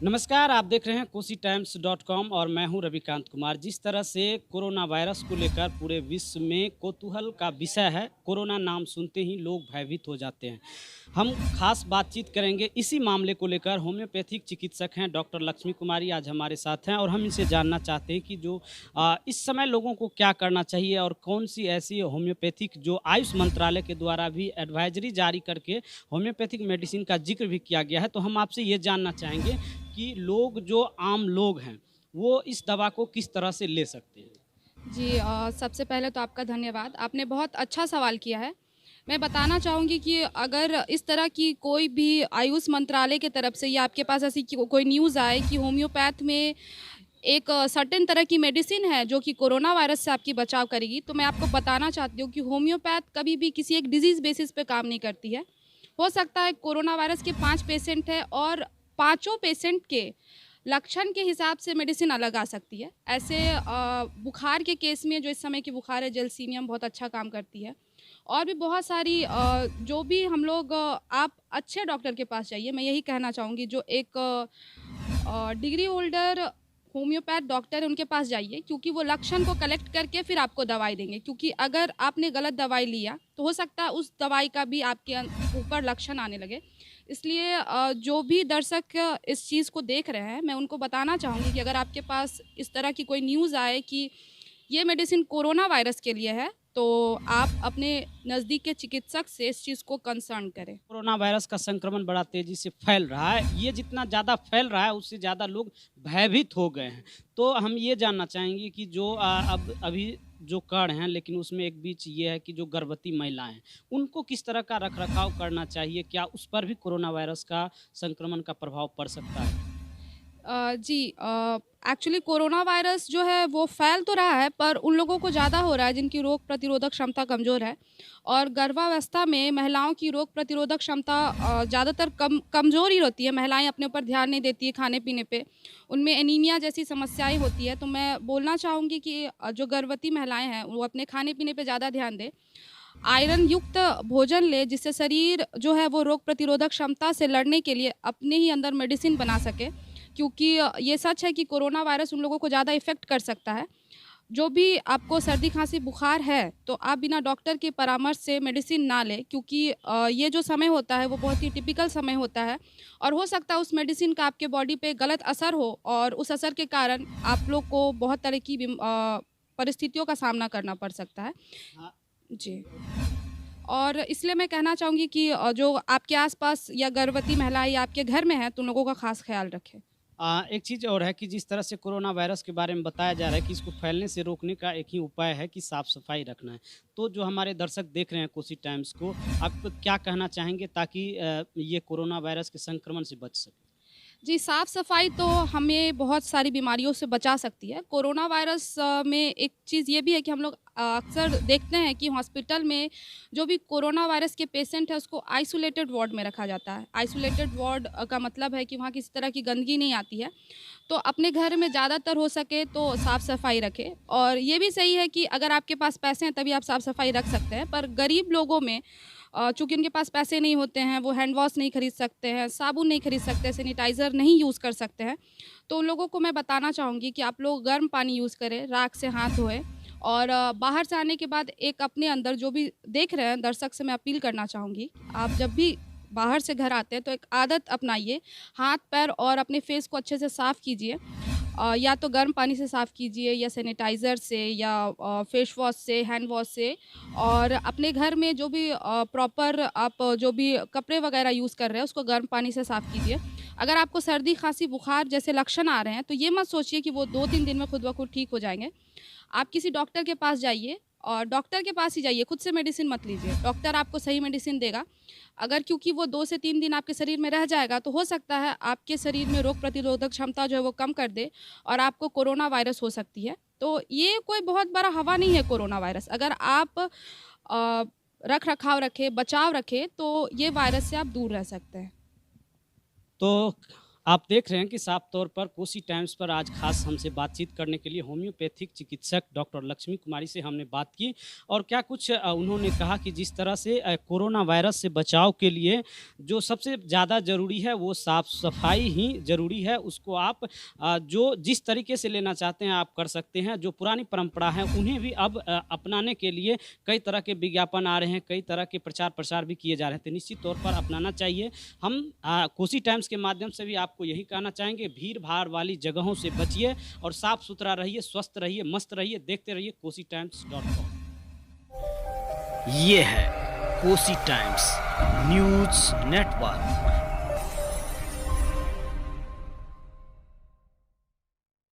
नमस्कार, आप देख रहे हैं KosiTimes.com और मैं हूं रविकांत कुमार। जिस तरह से कोरोना वायरस को लेकर पूरे विश्व में कौतूहल का विषय है, कोरोना नाम सुनते ही लोग भयभीत हो जाते हैं। हम खास बातचीत करेंगे इसी मामले को लेकर। होम्योपैथिक चिकित्सक हैं डॉक्टर लक्ष्मी कुमारी आज हमारे साथ हैं और हम इनसे जानना चाहते हैं कि जो इस समय लोगों को क्या करना चाहिए और कौन सी ऐसी होम्योपैथिक जो आयुष मंत्रालय के द्वारा भी एडवाइजरी जारी करके होम्योपैथिक मेडिसिन का जिक्र भी किया गया है। तो हम आपसे ये जानना चाहेंगे कि लोग जो आम लोग हैं, वो इस दवा को किस तरह से ले सकते हैं? जी सबसे पहले तो आपका धन्यवाद। आपने बहुत अच्छा सवाल किया है। मैं बताना चाहूँगी कि अगर इस तरह की कोई भी आयुष मंत्रालय की तरफ से या आपके पास ऐसी कोई न्यूज़ आए कि होम्योपैथ में एक सर्टेन तरह की मेडिसिन है जो कि कोरोना वायरस से आपकी बचाव करेगी, तो मैं आपको बताना चाहती हूँ कि होम्योपैथ कभी भी किसी एक डिज़ीज़ बेसिस पे काम नहीं करती है। हो सकता है कोरोना वायरस के 5 पेशेंट हैं और पाँचों पेशेंट के लक्षण के हिसाब से मेडिसिन अलग आ सकती है। ऐसे बुखार के केस में जो इस समय की बुखार है जेलसीमियम बहुत अच्छा काम करती है। और भी बहुत सारी जो भी हम लोग आप अच्छे डॉक्टर के पास जाइए, मैं यही कहना चाहूँगी जो एक डिग्री होल्डर होम्योपैथ डॉक्टर है उनके पास जाइए, क्योंकि वो लक्षण को कलेक्ट करके फिर आपको दवाई देंगे, क्योंकि अगर आपने गलत दवाई लिया तो हो सकता है उस दवाई का भी आपके ऊपर लक्षण आने लगे। इसलिए जो भी दर्शक इस चीज़ को देख रहे हैं, मैं उनको बताना चाहूँगी कि अगर आपके पास इस तरह की कोई न्यूज़ आए कि ये मेडिसिन कोरोना वायरस के लिए है, तो आप अपने नज़दीक के चिकित्सक से इस चीज़ को कंसर्न करें। कोरोना वायरस का संक्रमण बड़ा तेज़ी से फैल रहा है। ये जितना ज़्यादा फैल रहा है, उससे ज़्यादा लोग भयभीत हो गए हैं। तो हम ये जानना चाहेंगे कि जो अब अभी जो कण हैं, लेकिन उसमें एक बीच ये है कि जो गर्भवती महिलाएँ हैं, उनको किस तरह का रख-रखाव करना चाहिए? क्या उस पर भी कोरोना वायरस का संक्रमण का प्रभाव पड़ सकता है? जी एक्चुअली कोरोना वायरस जो है वो फैल तो रहा है, पर उन लोगों को ज़्यादा हो रहा है जिनकी रोग प्रतिरोधक क्षमता कमज़ोर है। और गर्भावस्था में महिलाओं की रोग प्रतिरोधक क्षमता ज़्यादातर कमज़ोर ही होती है। महिलाएं अपने ऊपर ध्यान नहीं देती है खाने पीने पे, उनमें एनीमिया जैसी समस्याएं होती है। तो मैं बोलना चाहूँगी कि जो गर्भवती महिलाएं हैं वो अपने खाने पीने पे ज़्यादा ध्यान दें, आयरन युक्त भोजन ले, जिससे शरीर जो है वो रोग प्रतिरोधक क्षमता से लड़ने के लिए अपने ही अंदर मेडिसिन बना सके, क्योंकि ये सच है कि कोरोना वायरस उन लोगों को ज़्यादा इफ़ेक्ट कर सकता है। जो भी आपको सर्दी खांसी बुखार है, तो आप बिना डॉक्टर के परामर्श से मेडिसिन ना लें, क्योंकि ये जो समय होता है वो बहुत ही टिपिकल समय होता है और हो सकता है उस मेडिसिन का आपके बॉडी पे गलत असर हो और उस असर के कारण आप लोग को बहुत तरह की परिस्थितियों का सामना करना पड़ सकता है। हाँ। जी। और इसलिए मैं कहना चाहूँगी कि जो आपके आस-पास या गर्भवती महिला या आपके घर में है, तो उन लोगों का ख़ास ख़्याल रखें। एक चीज़ और है कि जिस तरह से कोरोना वायरस के बारे में बताया जा रहा है कि इसको फैलने से रोकने का एक ही उपाय है कि साफ-सफाई रखना है। तो जो हमारे दर्शक देख रहे हैं कोसी टाइम्स को, आप क्या कहना चाहेंगे ताकि ये कोरोना वायरस के संक्रमण से बच सकें? जी, साफ़-सफ़ाई तो हमें बहुत सारी बीमारियों से बचा सकती है। कोरोना वायरस में एक चीज़ ये भी है कि हम लोग अक्सर देखते हैं कि हॉस्पिटल में जो भी कोरोना वायरस के पेशेंट हैं, उसको आइसोलेटेड वार्ड में रखा जाता है। आइसोलेटेड वार्ड का मतलब है कि वहाँ किसी तरह की गंदगी नहीं आती है। तो अपने घर में ज़्यादातर हो सके तो साफ़-सफ़ाई रखें, और ये भी सही है कि अगर आपके पास पैसे हैं, तभी आप साफ़-सफ़ाई रख सकते हैं। पर गरीब लोगों में चूँकि उनके पास पैसे नहीं होते हैं, वो हैंड वॉश नहीं खरीद सकते हैं, साबुन नहीं खरीद सकते, सैनिटाइज़र नहीं यूज़ कर सकते हैं, तो उन लोगों को मैं बताना चाहूँगी कि आप लोग गर्म पानी यूज़ करें, राख से हाथ धोएँ। और बाहर से आने के बाद एक अपने अंदर जो भी देख रहे हैं, दर्शक से मैं अपील करना चाहूँगी, आप जब भी बाहर से घर आते हैं तो एक आदत अपनाइए, हाथ-पैर और अपने फेस को अच्छे से साफ़ कीजिए। या तो गर्म पानी से साफ़ कीजिए या सैनिटाइज़र से या फेस वॉश से, हैंड वॉश से। और अपने घर में जो भी प्रॉपर आप जो भी कपड़े वगैरह यूज़ कर रहे हैं, उसको गर्म पानी से साफ़ कीजिए। अगर आपको सर्दी, खाँसी, बुखार जैसे लक्षण आ रहे हैं, तो ये मत सोचिए कि वो 2-3 दिन में खुद ब खुद ठीक हो जाएँगे। आप किसी डॉक्टर के पास जाइए, और डॉक्टर के पास ही जाइए, खुद से मेडिसिन मत लीजिए। डॉक्टर आपको सही मेडिसिन देगा। अगर क्योंकि वो 2 से 3 दिन आपके शरीर में रह जाएगा, तो हो सकता है आपके शरीर में रोग प्रतिरोधक क्षमता जो है वो कम कर दे और आपको कोरोना वायरस हो सकती है। तो ये कोई बहुत बड़ा हवा नहीं है कोरोना वायरस। अगर आप रख-रखाव रखें, बचाव रखें, तो ये वायरस से आप दूर रह सकते हैं। तो आप देख रहे हैं कि साफ तौर पर कोसी टाइम्स पर आज खास हमसे बातचीत करने के लिए होम्योपैथिक चिकित्सक डॉक्टर लक्ष्मी कुमारी से हमने बात की और क्या कुछ उन्होंने कहा कि जिस तरह से कोरोना वायरस से बचाव के लिए जो सबसे ज़्यादा ज़रूरी है वो साफ़ सफाई ही ज़रूरी है। उसको आप जो जिस तरीके से लेना चाहते हैं आप कर सकते हैं। जो पुरानी परंपरा है उन्हें भी अब अपनाने के लिए कई तरह के विज्ञापन आ रहे हैं, कई तरह के प्रचार प्रसार भी किए जा रहे हैं, तो निश्चित तौर पर अपनाना चाहिए। हम कोसी टाइम्स के माध्यम से भी आपको यही कहना चाहेंगे, भीड़-भाड़ वाली जगहों से बचिए और साफ-सुथरा रहिए, स्वस्थ रहिए, मस्त रहिए, देखते रहिए kositaimс.com। ये है कोसी टाइम्स न्यूज़ नेटवर्क।